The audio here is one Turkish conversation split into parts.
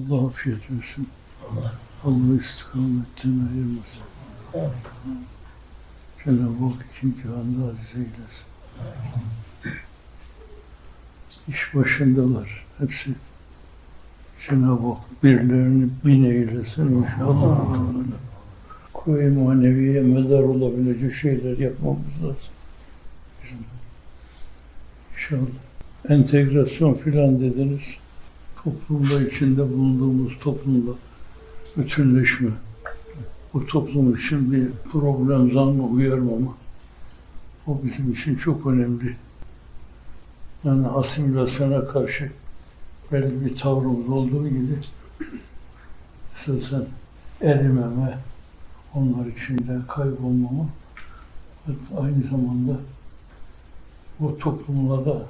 Allah afiyet versin. Allah istikametten ayırmasın. Cenab-ı Hak ikinci cihanda aziz eylesin. İş başındalar. Hepsi Cenab-ı Hak birilerini bin eylesin inşallah. Kuvve-i maneviye medar olabilecek şeyler yapmamız lazım. Bizim İnşallah. Entegrasyon filan dediniz. Toplumda içinde bulunduğumuz toplumda bütünleşme. Bu toplum için bir problem zannı uyarmama. O bizim için çok önemli. Yani asimilasyona karşı belli bir tavrımız olduğu gibi esasen erimeme, onlar içinde kaybolmama ve aynı zamanda o toplumla da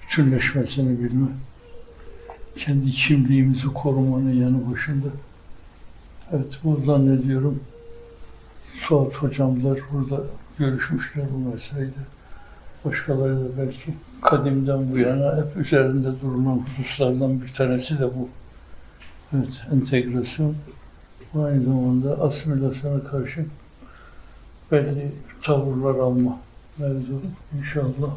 bütünleşmesini bilme, kendi kimliğimizi korumanın yanı başında. Evet, bu zannediyorum Suat hocamlar burada görüşmüşler bu meselede. Başkaları da belki kadimden bu yana hep üzerinde durulan hususlardan bir tanesi de bu. Evet, entegrasyon, aynı zamanda asimilasyona karşı belli tavırlar alma mevzu. İnşallah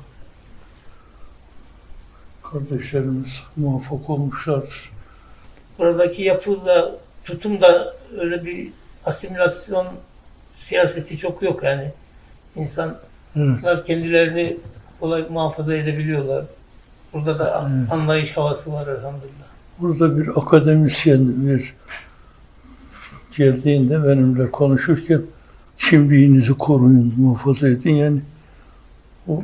kardeşlerimiz muvaffak olmuşlardır. Buradaki yapıyla, tutumda öyle bir asimilasyon siyaseti çok yok yani. İnsanlar kendilerini kolay muhafaza edebiliyorlar. Burada da anlayış havası var elhamdülillah. Burada bir akademisyen geldiğinde benimle konuşurken kimliğinizi koruyun, muhafaza edin. Yani o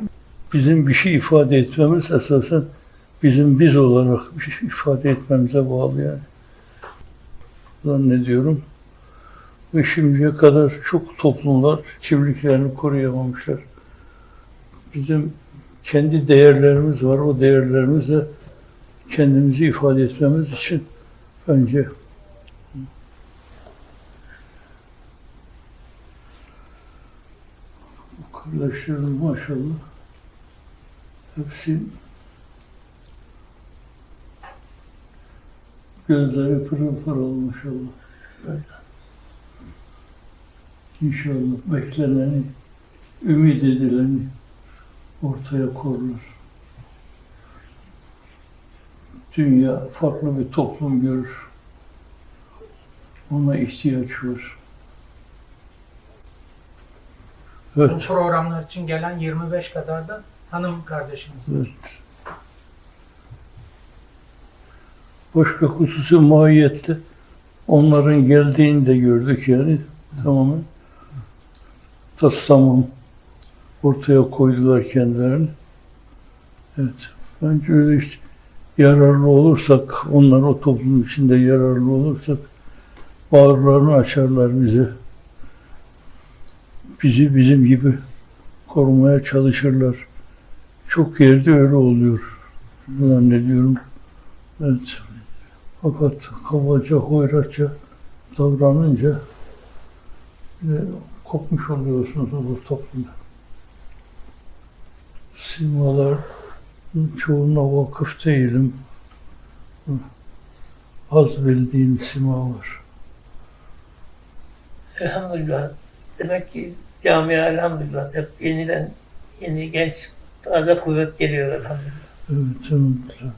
bizim bir şey ifade etmemiz esasen bizim biz olarak bir şey ifade etmemize bağlı yani. Zannediyorum. Ve şimdiye kadar çok toplumlar kimliklerini koruyamamışlar. Bizim kendi değerlerimiz var. O değerlerimizle kendimizi ifade etmemiz için önce bu kardeşlerim maşallah hepsi gözleri pırıl pırıl maşallah. Böyle. İnşallah bekleneni, ümit edileni ortaya korulur. Dünya farklı bir toplum görür. Ona ihtiyaç var. Evet. Bu programlar için gelen 25 kadar da hanım kardeşimiz var. Evet. Başka hususi mahiyette onların geldiğini de gördük yani. Tamamen taslamam ortaya koydular kendilerini. Evet. Bence öyle işte yararlı olursak, onlar o toplum içinde yararlı olursak bağırlarını açarlar bize. Bizi bizim gibi korumaya çalışırlar. Çok yerde öyle oluyor zannediyorum. Evet. Fakat kabaca, hoyratça davranınca kopmuş oluyorsunuz bu toplumda. Simalar çoğuna vakıf değilim. Az bildiğim sima var. Elhamdülillah. Demek ki camia elhamdülillah hep yeni genç taze kuvvet geliyor elhamdülillah. Evet, elhamdülillah.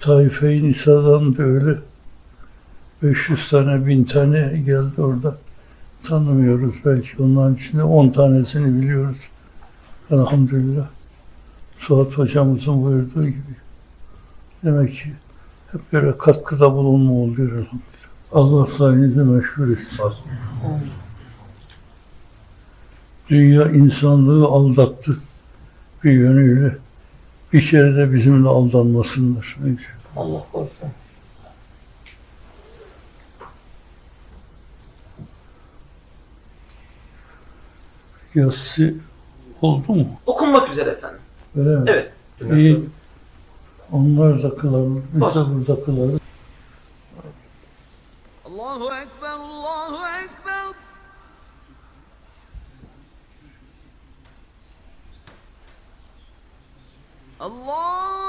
Taife-i Nisa'dan da öyle 500 tane, 1000 tane geldi orada. Tanımıyoruz belki. Onların içinde 10 tanesini biliyoruz. Elhamdülillah. Suat hocamızın buyurduğu gibi. Demek ki hep böyle katkıda bulunma oluyor elhamdülillah. Allah sayenizi meşhur etsin. Dünya insanlığı aldattı bir yönüyle. Bir kere de bizimle aldanmasınlar. Allah korusun. Yassı oldu mu? Okunmak üzere efendim. Öyle mi? Evet. İyi. Onlar da kılarız, biz de burada kılarız. Allahu Ekber, Allahu Ekber. Allah